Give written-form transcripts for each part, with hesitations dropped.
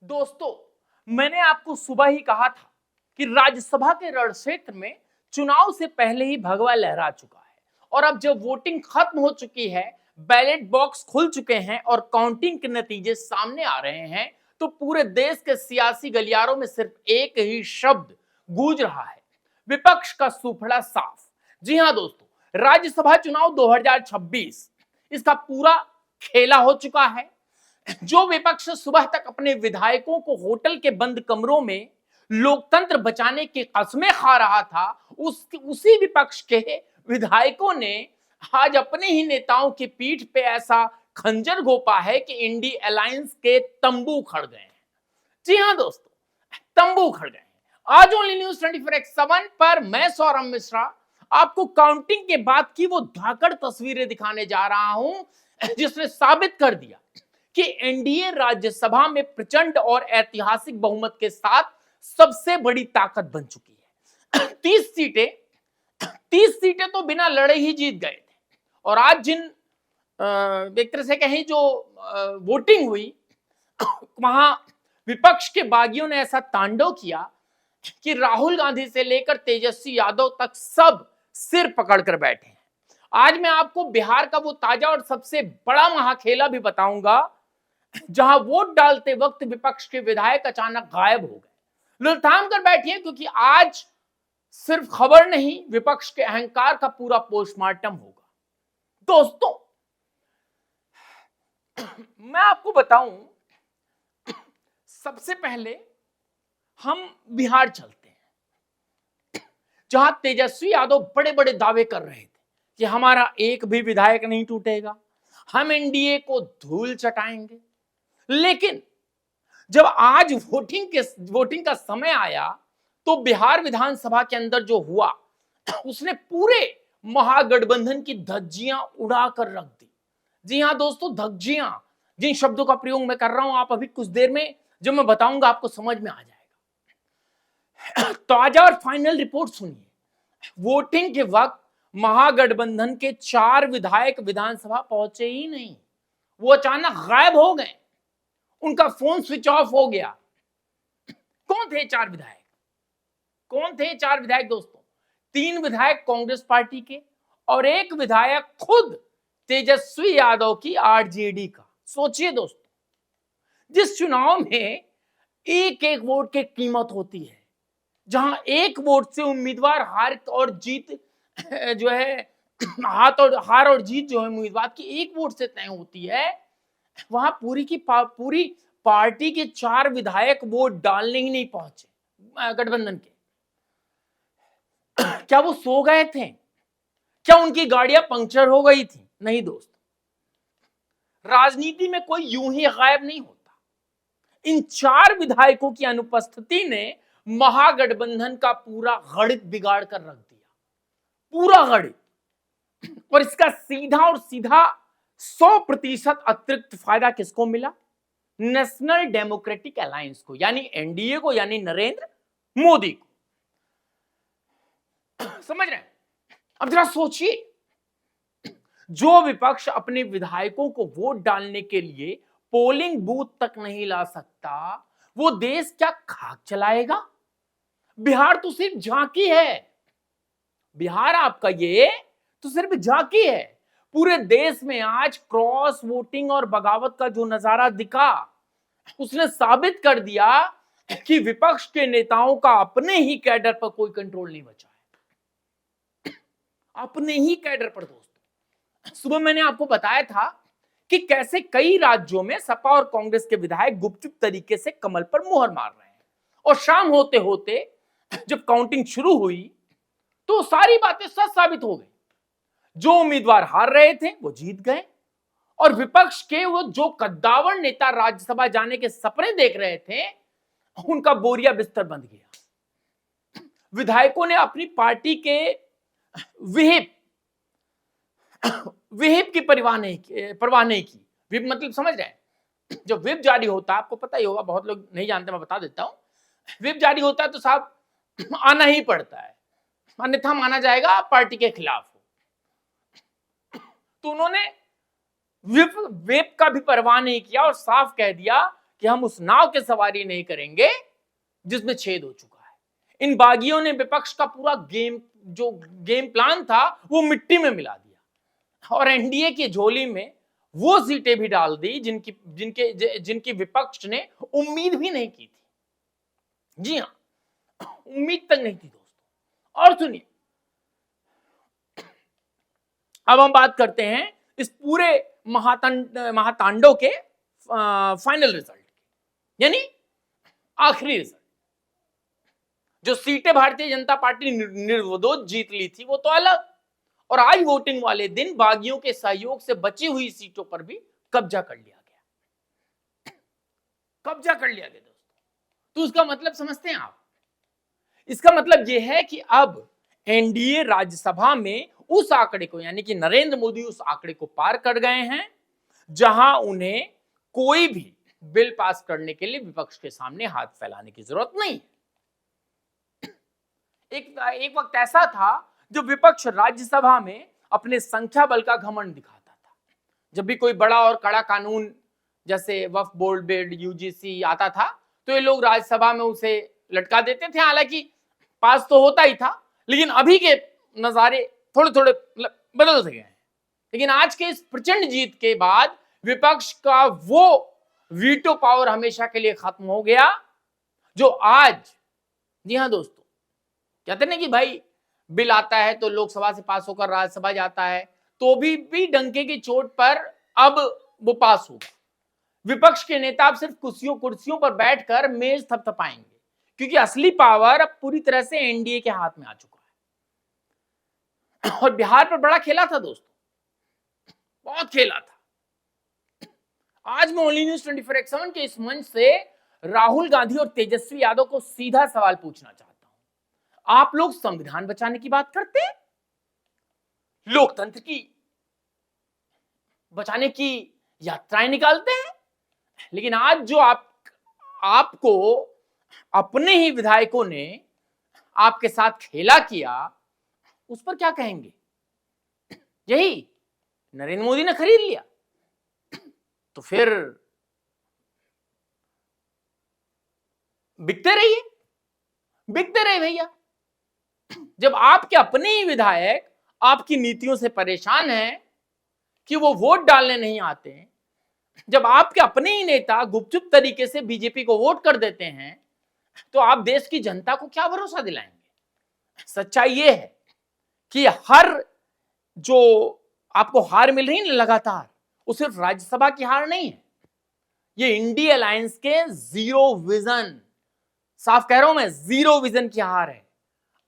दोस्तों, मैंने आपको सुबह ही कहा था कि राज्यसभा के रण क्षेत्र में चुनाव से पहले ही भगवा लहरा चुका है और अब जब वोटिंग खत्म हो चुकी है, बैलेट बॉक्स खुल चुके हैं और काउंटिंग के नतीजे सामने आ रहे हैं, तो पूरे देश के सियासी गलियारों में सिर्फ एक ही शब्द गूंज रहा है, विपक्ष का सूफड़ा साफ। जी हां दोस्तों, राज्यसभा चुनाव 2026 इसका पूरा खेला हो चुका है। जो विपक्ष सुबह तक अपने विधायकों को होटल के बंद कमरों में लोकतंत्र बचाने की कस्में खा रहा था, उसी विपक्ष के विधायकों ने आज अपने ही नेताओं की पीठ पे ऐसा खंजर घोंपा है कि इंडी अलायंस के तंबू खड़ गए हैं। जी हां दोस्तों, तंबू खड़ गए हैं। आज ओनली न्यूज 24x7 पर मैं सौरभ मिश्रा आपको काउंटिंग के बाद की वो धाकड़ तस्वीरें दिखाने जा रहा हूं जिसने साबित कर दिया कि एनडीए राज्यसभा में प्रचंड और ऐतिहासिक बहुमत के साथ सबसे बड़ी ताकत बन चुकी है। 30 सीटें तो बिना लड़े ही जीत गए थे और आज जिन एक तरह से कहें जो वोटिंग हुई वहां विपक्ष के बागियों ने ऐसा तांडव किया कि राहुल गांधी से लेकर तेजस्वी यादव तक सब सिर पकड़कर बैठे हैं। आज मैं आपको बिहार का वो ताजा और सबसे बड़ा महाखेला भी बताऊंगा जहां वोट डालते वक्त विपक्ष के विधायक अचानक गायब हो गए। लुथाम कर बैठिए क्योंकि आज सिर्फ खबर नहीं, विपक्ष के अहंकार का पूरा पोस्टमार्टम होगा। दोस्तों, मैं आपको बताऊं, सबसे पहले हम बिहार चलते हैं जहां तेजस्वी यादव बड़े बड़े दावे कर रहे थे कि हमारा एक भी विधायक नहीं टूटेगा, हम एनडीए को धूल चटाएंगे। लेकिन जब आज वोटिंग का समय आया तो बिहार विधानसभा के अंदर जो हुआ उसने पूरे महागठबंधन की धज्जियां उड़ा कर रख दी। जी हां दोस्तों, धज्जियां, जिन शब्दों का प्रयोग मैं कर रहा हूं आप अभी कुछ देर में जब मैं बताऊंगा आपको समझ में आ जाएगा। ताजा और फाइनल रिपोर्ट सुनिए। वोटिंग के वक्त महागठबंधन के 4 विधायक विधानसभा पहुंचे ही नहीं, वो अचानक गायब हो गए, उनका फोन स्विच ऑफ हो गया। कौन थे 4 विधायक? कौन थे 4 विधायक दोस्तों? 3 विधायक कांग्रेस पार्टी के और 1 विधायक खुद तेजस्वी यादव की आरजेडी का। सोचिए दोस्तों, जिस चुनाव में एक एक वोट की कीमत होती है, जहां एक वोट से उम्मीदवार हार और जीत जो है हार और जीत जो है उम्मीदवार की एक वोट से तय होती है, वहां पूरी पार्टी के 4 विधायक वोट डालने ही नहीं पहुंचे गठबंधन के। क्या वो सो गए थे? क्या उनकी गाड़ियां पंक्चर हो गई थी? नहीं दोस्त, राजनीति में कोई यूं ही गायब नहीं होता। इन 4 विधायकों की अनुपस्थिति ने महागठबंधन का पूरा गणित बिगाड़ कर रख दिया, पूरा गणित। और इसका सीधा और सीधा 100% अतिरिक्त फायदा किसको मिला? नेशनल डेमोक्रेटिक अलायंस को, यानी एनडीए को, यानी नरेंद्र मोदी को। समझ रहे हैं? अब जरा सोचिए, जो विपक्ष अपने विधायकों को वोट डालने के लिए पोलिंग बूथ तक नहीं ला सकता, वो देश क्या खाक चलाएगा? बिहार तो सिर्फ झांकी है। बिहार आपका ये तो सिर्फ झांकी है। पूरे देश में आज क्रॉस वोटिंग और बगावत का जो नजारा दिखा, उसने साबित कर दिया कि विपक्ष के नेताओं का अपने ही कैडर पर कोई कंट्रोल नहीं बचा है। अपने ही कैडर पर दोस्तों, सुबह मैंने आपको बताया था कि कैसे कई राज्यों में सपा और कांग्रेस के विधायक गुपचुप तरीके से कमल पर मुहर मार रहे हैं, और शाम होते होते जब काउंटिंग शुरू हुई तो सारी बातें सच साबित हो गई। जो उम्मीदवार हार रहे थे वो जीत गए, और विपक्ष के वो जो कद्दावर नेता राज्यसभा जाने के सपने देख रहे थे, उनका बोरिया बिस्तर बंध गया। विधायकों ने अपनी पार्टी के विहिप की परवाह नहीं की। विप मतलब समझ रहे हैं? जब विप जारी होता है, आपको पता ही होगा, बहुत लोग नहीं जानते, मैं बता देता हूं। विप जारी होता है तो साहब आना ही पड़ता है, अन्यथा माना जाएगा आप पार्टी के खिलाफ हो। तो उन्होंने विप का भी परवाह नहीं किया और साफ कह दिया कि हम उस नाव की सवारी नहीं करेंगे जिसमें छेद हो चुका है। इन बागियों ने विपक्ष का पूरा गेम प्लान था वो मिट्टी में मिला दिया और एनडीए की झोली में वो सीटें भी डाल दी जिनकी विपक्ष ने उम्मीद भी नहीं की थी। जी हां, उम्मीद तक नहीं थी दोस्तों। और सुनिए, अब हम बात करते हैं इस पूरे महातांडव के फाइनल रिजल्ट की, यानी आखिरी रिजल्ट। जो सीटें भारतीय जनता पार्टी निर्विरोध जीत ली थी वो तो अलग, और आज वोटिंग वाले दिन बागियों के सहयोग से बची हुई सीटों पर भी कब्जा कर लिया गया। कब्जा कर लिया गया दोस्तों। तो उसका मतलब समझते हैं आप? इसका मतलब यह है कि अब एनडीए राज्यसभा में उस आंकड़े को, यानी कि नरेंद्र मोदी उस आंकड़े को पार कर गए हैं जहां उन्हें कोई भी बिल पास करने के लिए विपक्ष के सामने हाथ फैलाने की जरूरत नहीं। एक वक्त ऐसा था जो विपक्ष राज्यसभा में अपने संख्या बल का घमंड दिखाता था। जब भी कोई बड़ा और कड़ा कानून जैसे वक्फ बोर्ड बिल, यूजीसी आता था तो ये लोग राज्यसभा में उसे लटका देते थे। हालांकि पास तो होता ही था, लेकिन अभी के नजारे थोड़े थोड़े बदल से गए हैं। लेकिन आज के इस प्रचंड जीत के बाद विपक्ष का वो वीटो पावर हमेशा के लिए खत्म हो गया जो आज, जी हां दोस्तों, कहते ना कि भाई बिल आता है तो लोकसभा से पास होकर राज्यसभा जाता है, तो भी डंके की चोट पर अब वो पास होगा। विपक्ष के नेता अब सिर्फ कुर्सियों पर बैठकर मेज थपथपाएंगे, क्योंकि असली पावर अब पूरी तरह से एनडीए के हाथ में आ चुका है। और बिहार पर बड़ा खेला था दोस्तों, बहुत खेला था। आज मैं ओनली न्यूज 24/7 के इस मंच से राहुल गांधी और तेजस्वी यादव को सीधा सवाल पूछना चाहता हूं। आप लोग संविधान बचाने की बात करते हैं, लोकतंत्र की बचाने की यात्राएं निकालते हैं, लेकिन आज जो आपको अपने ही विधायकों ने आपके साथ खेला किया, उस पर क्या कहेंगे? यही नरेंद्र मोदी ने खरीद लिया, तो फिर बिकते रहिए भैया। जब आपके अपने ही विधायक आपकी नीतियों से परेशान हैं कि वो वोट डालने नहीं आते हैं, जब आपके अपने ही नेता गुपचुप तरीके से बीजेपी को वोट कर देते हैं, तो आप देश की जनता को क्या भरोसा दिलाएंगे? सच्चाई ये है कि हर जो आपको हार मिल रही है लगातार, वो सिर्फ राज्यसभा की हार नहीं है, ये इंडिया अलायंस के जीरो विजन, साफ कह रहा हूं मैं, जीरो विजन की हार है।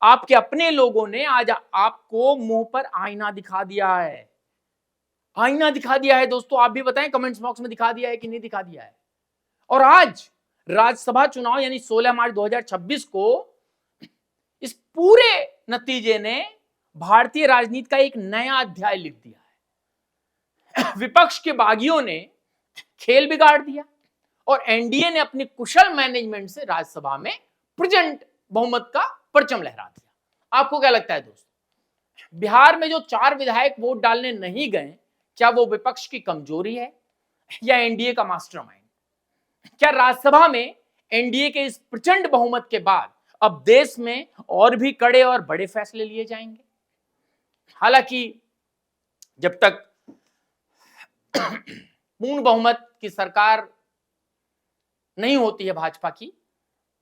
आपके अपने लोगों ने आज आपको मुंह पर आईना दिखा दिया है। आईना दिखा दिया है दोस्तों। आप भी बताएं कमेंट्स बॉक्स में, दिखा दिया है कि नहीं दिखा दिया है? और आज राज्यसभा चुनाव यानी 16 मार्च 2026 को इस पूरे नतीजे ने भारतीय राजनीति का एक नया अध्याय लिख दिया है। विपक्ष के बागियों ने खेल बिगाड़ दिया और एनडीए ने अपनी कुशल मैनेजमेंट से राज्यसभा में प्रचंड बहुमत का परचम लहरा दिया। आपको क्या लगता है दोस्तों, बिहार में जो 4 विधायक वोट डालने नहीं गए, क्या वो विपक्ष की कमजोरी है या एनडीए का मास्टरमाइंड? क्या राज्यसभा में एनडीए के इस प्रचंड बहुमत के बाद अब देश में और भी कड़े और बड़े फैसले लिए जाएंगे? हालांकि जब तक पूर्ण बहुमत की सरकार नहीं होती है भाजपा की,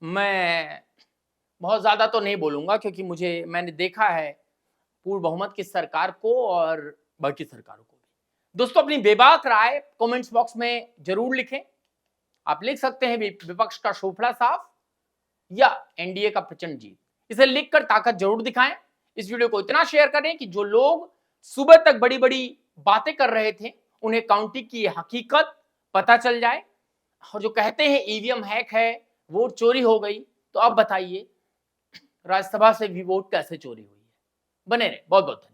मैं बहुत ज्यादा तो नहीं बोलूंगा, क्योंकि मैंने देखा है पूर्ण बहुमत की सरकार को और बाकी सरकारों को भी। दोस्तों, अपनी बेबाक राय कमेंट्स बॉक्स में जरूर लिखें। आप लिख सकते हैं विपक्ष का शोफड़ा साफ या एनडीए का प्रचंड जीत। इसे लिखकर ताकत जरूर दिखाएं। इस वीडियो को इतना शेयर करें कि जो लोग सुबह तक बड़ी बड़ी बातें कर रहे थे उन्हें काउंटिंग की हकीकत पता चल जाए। और जो कहते हैं ईवीएम हैक है, वोट चोरी हो गई, तो अब बताइए राज्यसभा से भी वोट कैसे चोरी हुई है? बने रहे। बहुत बहुत धन्यवाद।